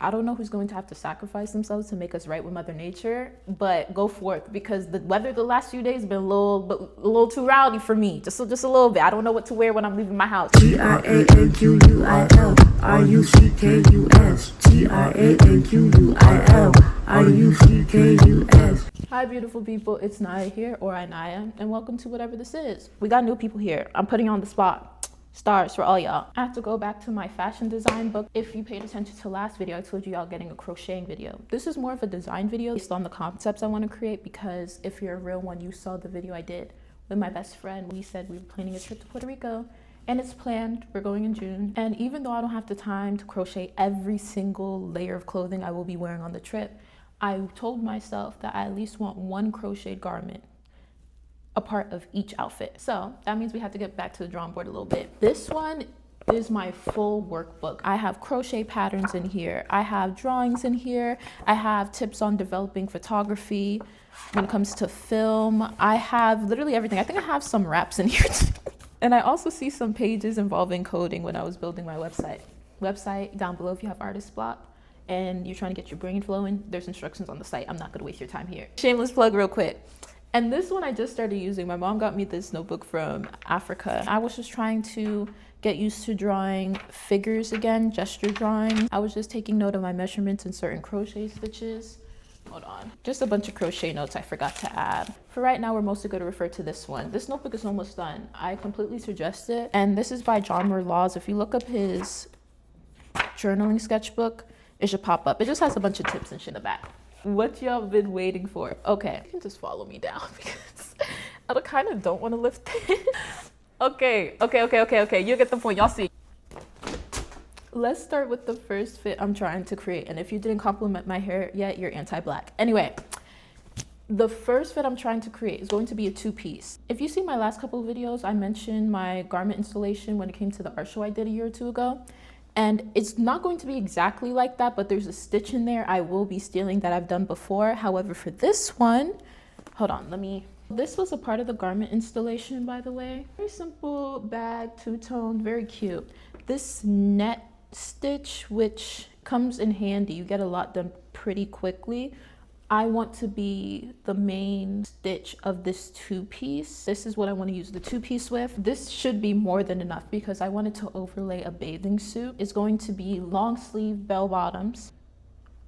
I don't know who's going to have to sacrifice themselves to make us right with Mother Nature, but go forth, because the weather the last few days has been a little too rowdy for me. Just a little bit. I don't know what to wear when I'm leaving my house. GRANQUILRUIS. GRANQUILRUIS. Hi beautiful people, it's Naya here, or Inaya, and welcome to whatever this is. We got new people here. I'm putting you on the spot. Stars for all y'all. I have to go back to my fashion design book. If you paid attention to last video, I told you y'all getting a crocheting video. This is more of a design video based on the concepts I want to create, because if you're a real one, you saw the video I did with my best friend. We said we were planning a trip to Puerto Rico, and it's planned. We're going in June. And even though I don't have the time to crochet every single layer of clothing I will be wearing on the trip, I told myself that I at least want one crocheted garment a part of each outfit. So that means we have to get back to the drawing board a little bit. This one is my full workbook. I have crochet patterns in here. I have drawings in here. I have tips on developing photography when it comes to film. I have literally everything. I think I have some wraps in here too. And I also see some pages involving coding when I was building my website. Website down below if you have artist block and you're trying to get your brain flowing, there's instructions on the site. I'm not gonna waste your time here. Shameless plug real quick. And this one I just started using. My mom got me this notebook from Africa. I was just trying to get used to drawing figures again, gesture drawing. I was just taking note of my measurements in certain crochet stitches. Hold on. Just a bunch of crochet notes I forgot to add. For right now, we're mostly going to refer to this one. This notebook is almost done. I completely suggest it. And this is by John Laws. If you look up his journaling sketchbook, it should pop up. It just has a bunch of tips and shit in the back. What y'all been waiting for? Okay, you can just follow me down because I kind of don't want to lift it. Okay, you get the point. Y'all see. Let's start with the first fit I'm trying to create. And if you didn't compliment my hair yet, you're anti-black. Anyway, the first fit I'm trying to create is going to be a two-piece. If you see my last couple of videos, I mentioned my garment installation when it came to the art show I did a year or two ago. And it's not going to be exactly like that, but there's a stitch in there I will be stealing that I've done before. However, for this one, hold on, this was a part of the garment installation, by the way. Very simple bag, two-tone, very cute. This net stitch, which comes in handy, you get a lot done pretty quickly. I want to be the main stitch of this two-piece. This is what I want to use the two-piece with. This should be more than enough because I wanted to overlay a bathing suit. It's going to be long sleeve bell bottoms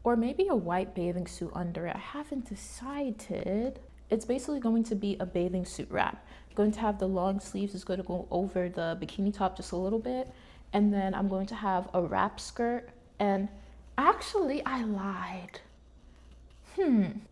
or maybe a white bathing suit under it. I haven't decided. It's basically going to be a bathing suit wrap. I'm going to have the long sleeves. It's going to go over the bikini top just a little bit. And then I'm going to have a wrap skirt. And actually, I lied.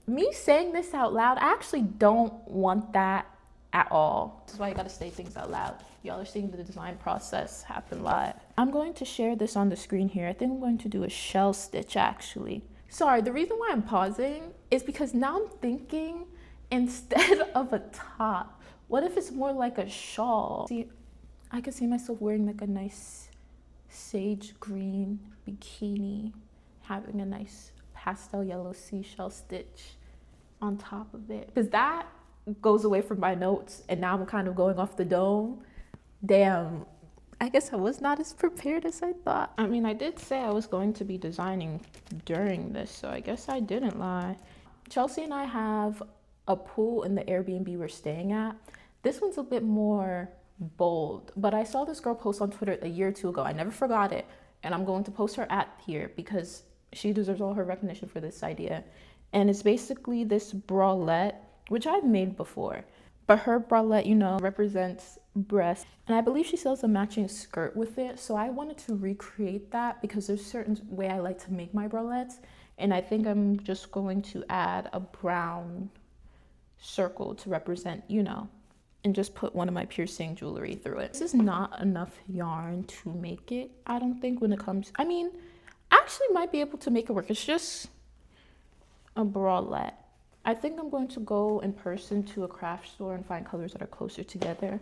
Me saying this out loud, I actually don't want that at all. This is why you gotta say things out loud. Y'all are seeing the design process happen live. I'm going to share this on the screen here. I think I'm going to do a shell stitch actually. Sorry, the reason why I'm pausing is because now I'm thinking instead of a top, what if it's more like a shawl? See, I could see myself wearing like a nice sage green bikini, having a nice pastel yellow seashell stitch on top of it, because that goes away from my notes and now I'm kind of going off the dome. Damn, I guess I was not as prepared as I thought. I mean, I did say I was going to be designing during this, so I guess I didn't lie. Chelsea and I have a pool in the Airbnb we're staying at. This one's a bit more bold, but I saw this girl post on Twitter a year or two ago. I never forgot it, and I'm going to post her at here because she deserves all her recognition for this idea. And it's basically this bralette, which I've made before, but her bralette, you know, represents breast. And I believe she sells a matching skirt with it. So I wanted to recreate that because there's a certain way I like to make my bralettes. And I think I'm just going to add a brown circle to represent, you know, and just put one of my piercing jewelry through it. This is not enough yarn to make it, I don't think, when it comes, I mean, actually might be able to make it work. It's just a bralette. I think I'm going to go in person to a craft store and find colors that are closer together.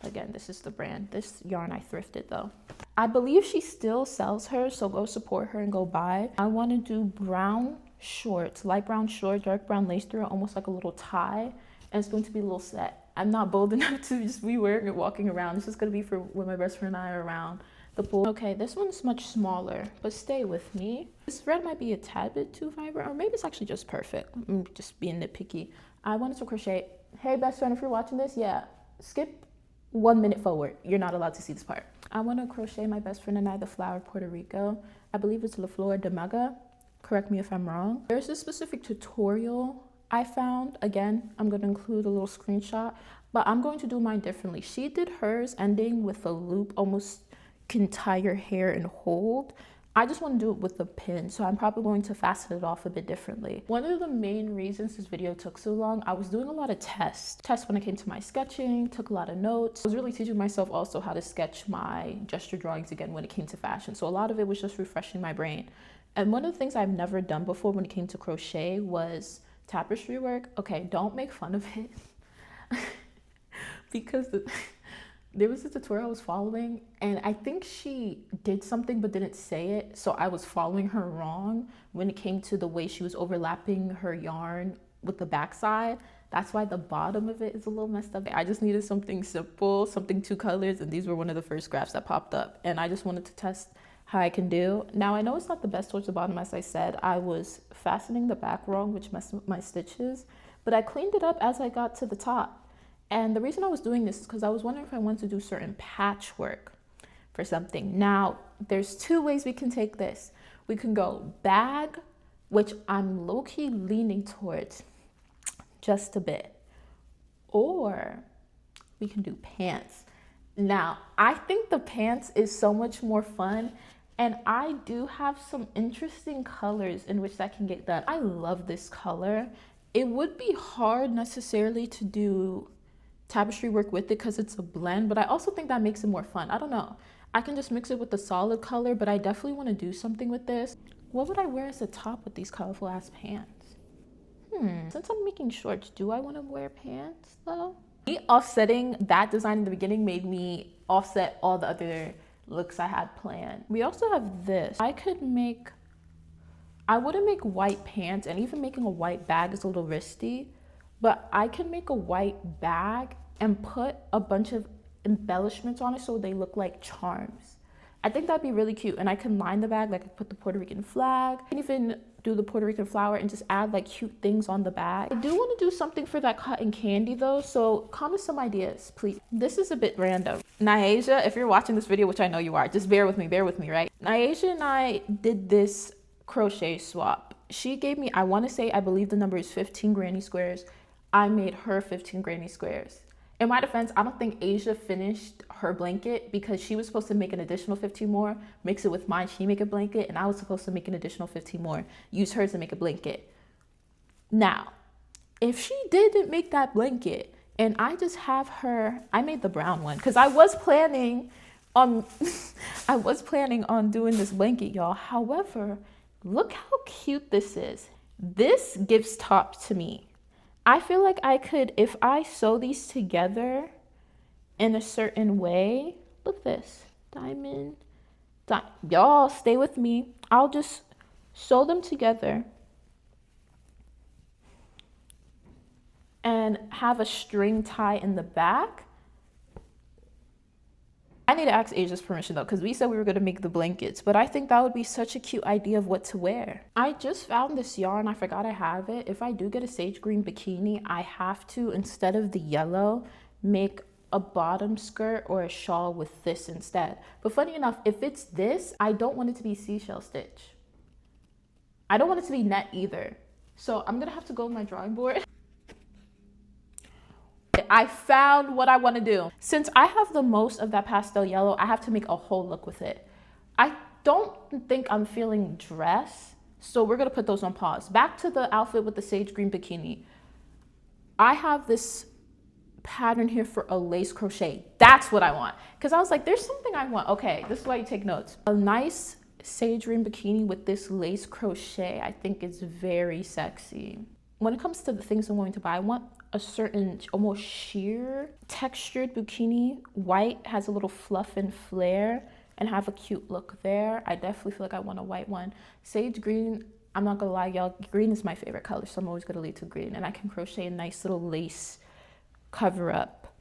Again, this is the brand. This yarn I thrifted though. I believe she still sells hers, so go support her and go buy. I want to do brown shorts, light brown short, dark brown lace through it, almost like a little tie. And it's going to be a little set. I'm not bold enough to just be wearing it walking around. This is going to be for when my best friend and I are around multiple. Okay, this one's much smaller, but stay with me. This red might be a tad bit too vibrant, or maybe it's actually just perfect. I'm just being nitpicky. I wanted to crochet. Hey, best friend, if you're watching this, yeah, skip 1 minute forward. You're not allowed to see this part. I want to crochet my best friend and I the flower Puerto Rico. I believe it's La Flor de Maga. Correct me if I'm wrong. There's a specific tutorial I found. Again, I'm going to include a little screenshot, but I'm going to do mine differently. She did hers ending with a loop, almost can tie your hair and hold. I just want to do it with a pin, so I'm probably going to fasten it off a bit differently. One of the main reasons this video took so long, I was doing a lot of tests when it came to my sketching, took a lot of notes. I was really teaching myself also how to sketch my gesture drawings again when it came to fashion. So a lot of it was just refreshing my brain. And one of the things I've never done before when it came to crochet was tapestry work. Okay, don't make fun of it because there was a tutorial I was following, and I think she did something but didn't say it, so I was following her wrong when it came to the way she was overlapping her yarn with the backside. That's why the bottom of it is a little messed up. I just needed something simple, something 2 colors, and these were one of the first scraps that popped up, and I just wanted to test how I can do. Now, I know it's not the best towards the bottom. As I said, I was fastening the back wrong, which messed with my stitches, but I cleaned it up as I got to the top. And the reason I was doing this is because I was wondering if I wanted to do certain patchwork for something. Now, there's 2 ways we can take this. We can go bag, which I'm low-key leaning towards just a bit, or we can do pants. Now, I think the pants is so much more fun, and I do have some interesting colors in which that can get done. I love this color. It would be hard necessarily to do tapestry work with it because it's a blend, but I also think that makes it more fun. I don't know. I can just mix it with the solid color, but I definitely want to do something with this. What would I wear as a top with these colorful ass pants? Since I'm making shorts, do I want to wear pants though? Me offsetting that design in the beginning made me offset all the other looks I had planned. We also have this. I wouldn't make white pants, and even making a white bag is a little risky, but I can make a white bag and put a bunch of embellishments on it so they look like charms. I think that'd be really cute, and I can line the bag, like I put the Puerto Rican flag. I can even do the Puerto Rican flower and just add like cute things on the bag. I do want to do something for that cotton candy though, so comment some ideas, please. This is a bit random. Nyasia, if you're watching this video, which I know you are, just bear with me, right? Nyasia and I did this crochet swap. She gave me, I want to say, I believe the number is 15 granny squares. I made her 15 granny squares. In my defense, I don't think Asia finished her blanket because she was supposed to make an additional 15 more, mix it with mine, she make a blanket, and I was supposed to make an additional 15 more, use hers to make a blanket. Now, if she didn't make that blanket and I just have her, I made the brown one because I was planning on doing this blanket, y'all. However, look how cute this is. This gives top to me. I feel like I could, if I sew these together in a certain way, look at this, diamond. Y'all stay with me. I'll just sew them together and have a string tie in the back. I need to ask Asia's permission though, because we said we were going to make the blankets, but I think that would be such a cute idea of what to wear. I just found this yarn. I forgot I have it. If I do get a sage green bikini, I have to, instead of the yellow, make a bottom skirt or a shawl with this instead. But funny enough, if it's this, I don't want it to be seashell stitch. I don't want it to be net either. So I'm going to have to go on my drawing board. I found what I want to do. Since I have the most of that pastel yellow, I have to make a whole look with it. I don't think I'm feeling dress, so we're gonna put those on pause. Back to the outfit with the sage green bikini. I have this pattern here for a lace crochet. That's what I want. Because I was like, there's something I want. Okay, this is why you take notes. A nice sage green bikini with this lace crochet, I think is very sexy. When it comes to the things I'm going to buy, I want a certain almost sheer textured bikini. White has a little fluff and flare and have a cute look there. I definitely feel like I want a white one. Sage green, I'm not gonna lie, y'all, green is my favorite color, so I'm always gonna lead to green. And I can crochet a nice little lace cover up.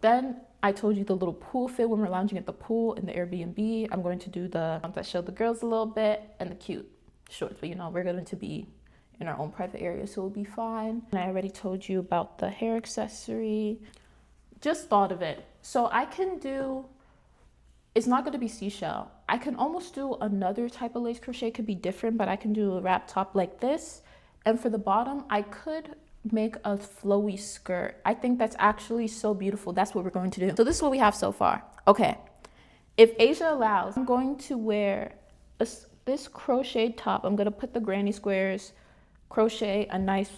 Then I told you the little pool fit when we're lounging at the pool in the Airbnb. I'm going to do the that showed the girls a little bit and the cute shorts, but you know, we're going to be in our own private area, so it'll be fine. And I already told you about the hair accessory. Just thought of it. So I can do, it's not going to be seashell. I can almost do another type of lace crochet. It could be different, but I can do a wrap top like this. And for the bottom, I could make a flowy skirt. I think that's actually so beautiful. That's what we're going to do. So this is what we have so far. Okay, if Asia allows, I'm going to wear this crochet top. I'm going to put the granny squares, crochet a nice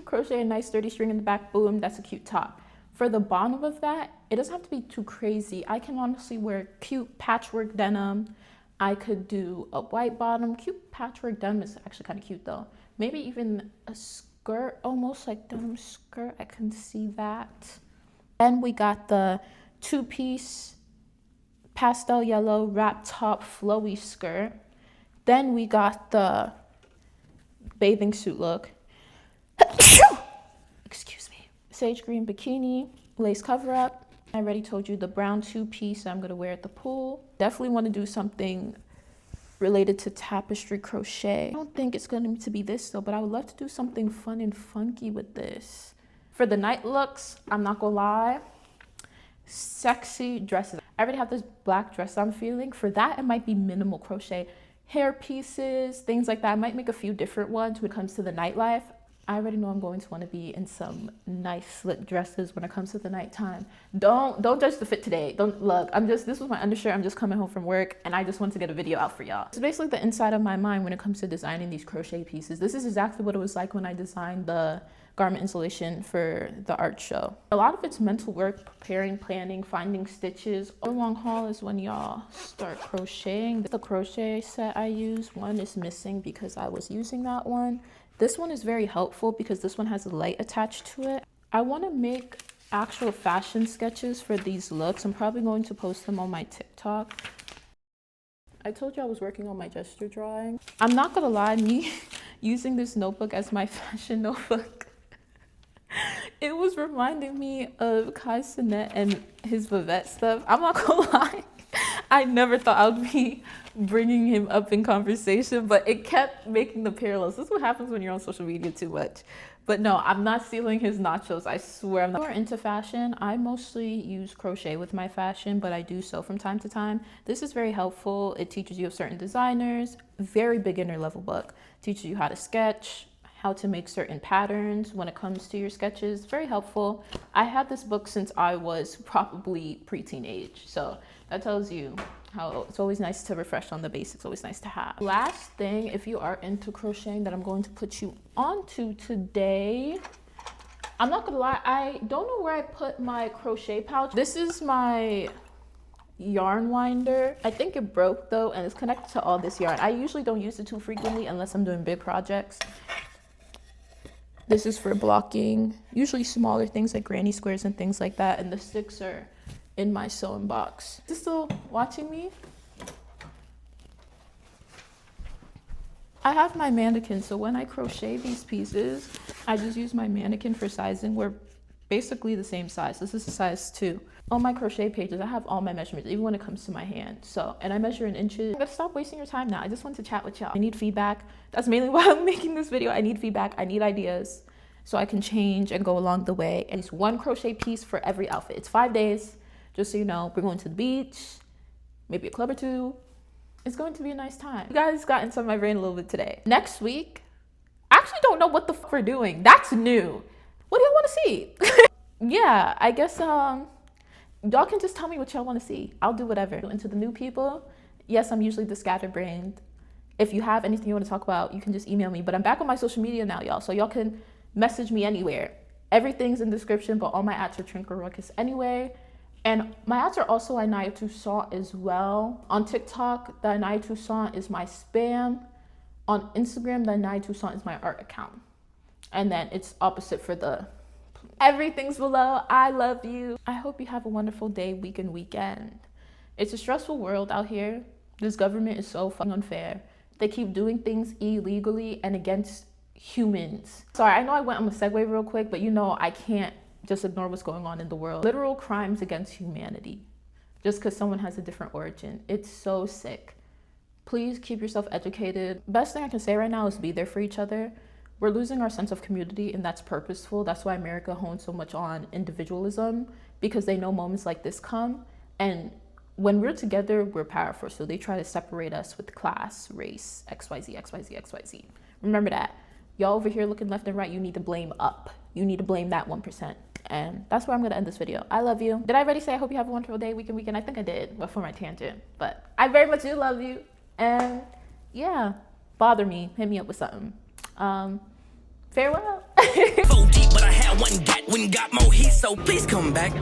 crochet a nice 30 string in the back. Boom, that's a cute top. For the bottom of that, it doesn't have to be too crazy. I can honestly wear cute patchwork denim. I could do a white bottom. Cute patchwork denim is actually kind of cute though. Maybe even a skirt, almost like denim skirt. I can see that. Then we got the two-piece pastel yellow wrap top flowy skirt. Then we got the bathing suit look. Excuse me. Sage green bikini, lace cover up. I already told you the brown two-piece I'm gonna wear at the pool. Definitely want to do something related to tapestry crochet. I don't think it's going to be this though, but I would love to do something fun and funky with this. For the night looks, I'm not gonna lie, sexy dresses. I already have this black dress I'm feeling. For that, it might be minimal crochet. Hair pieces, things like that. I might make a few different ones when it comes to the nightlife. I already know I'm going to want to be in some nice slit dresses when it comes to the nighttime. Don't judge the fit today. Don't look. This was my undershirt. I'm just coming home from work and I just want to get a video out for y'all. It's basically the inside of my mind when it comes to designing these crochet pieces. This is exactly what it was like when I designed the garment installation for the art show. A lot of it's mental work, preparing, planning, finding stitches. The long haul is when y'all start crocheting. The crochet set I use, one is missing because I was using that one. This one is very helpful because this one has a light attached to it. I want to make actual fashion sketches for these looks. I'm probably going to post them on my TikTok. I told you I was working on my gesture drawing. I'm not gonna lie, me using this notebook as my fashion notebook, it was reminding me of Kai Cenat and his Vivette stuff. I'm not gonna lie, I never thought I would be bringing him up in conversation, but it kept making the parallels. This is what happens when you're on social media too much. But no, I'm not stealing his nachos. I swear I'm not. More into fashion, I mostly use crochet with my fashion, but I do sew from time to time. This is very helpful. It teaches you of certain designers. Very beginner level book. Teaches you how to sketch, how to make certain patterns when it comes to your sketches. Very helpful. I had this book since I was probably preteen age, so that tells you how it's always nice to refresh on the basics, always nice to have. Last thing, if you are into crocheting, that I'm going to put you onto today, I'm not gonna lie, I don't know where I put my crochet pouch. This is my yarn winder. I think it broke though, and it's connected to all this yarn. I usually don't use it too frequently unless I'm doing big projects. This is for blocking, usually smaller things like granny squares and things like that, and the sticks are in my sewing box. Is this still watching me? I have my mannequin, so when I crochet these pieces, I just use my mannequin for sizing. We're basically the same size. This is a size 2. On my crochet pages, I have all my measurements, even when it comes to my hand. So, and I measure in inches. I'm gonna stop wasting your time now. I just want to chat with y'all. I need feedback. That's mainly why I'm making this video. I need feedback, I need ideas, so I can change and go along the way. At least one crochet piece for every outfit. It's 5 days. Just so you know, we're going to the beach, maybe a club or two. It's going to be a nice time. You guys got into my brain a little bit today. Next week, I actually don't know what the fuck we're doing. That's new. What do y'all want to see? Yeah, I guess y'all can just tell me what y'all want to see. I'll do whatever. And to the new people, yes, I'm usually the scatterbrained. If you have anything you want to talk about, you can just email me. But I'm back on my social media now, y'all. So y'all can message me anywhere. Everything's in the description, but all my @s are Trinker Ruckus anyway. And my @s are also Anaya Toussaint as well. On TikTok, the Anaya Toussaint is my spam. On Instagram, the Anaya Toussaint is my art account. And then it's opposite for the... Everything's below. I love you. I hope you have a wonderful day, week, and weekend. It's a stressful world out here. This government is so fucking unfair. They keep doing things illegally and against humans. Sorry, I know I went on a segue real quick, but you know I can't just ignore what's going on in the world. Literal crimes against humanity, just because someone has a different origin. It's so sick. Please keep yourself educated. Best thing I can say right now is be there for each other. We're losing our sense of community, and that's purposeful. That's why America hones so much on individualism, because they know moments like this come, and when we're together, we're powerful. So they try to separate us with class, race, XYZ, XYZ, XYZ. Remember that. Y'all over here looking left and right, you need to blame up. You need to blame that 1%. And that's where I'm gonna end this video. I love you. Did I already say I hope you have a wonderful day, weekend? I think I did, but for my tangent. But I very much do love you. And yeah, bother me, hit me up with something. Farewell. So deep, but I had one got more heat, so please come back.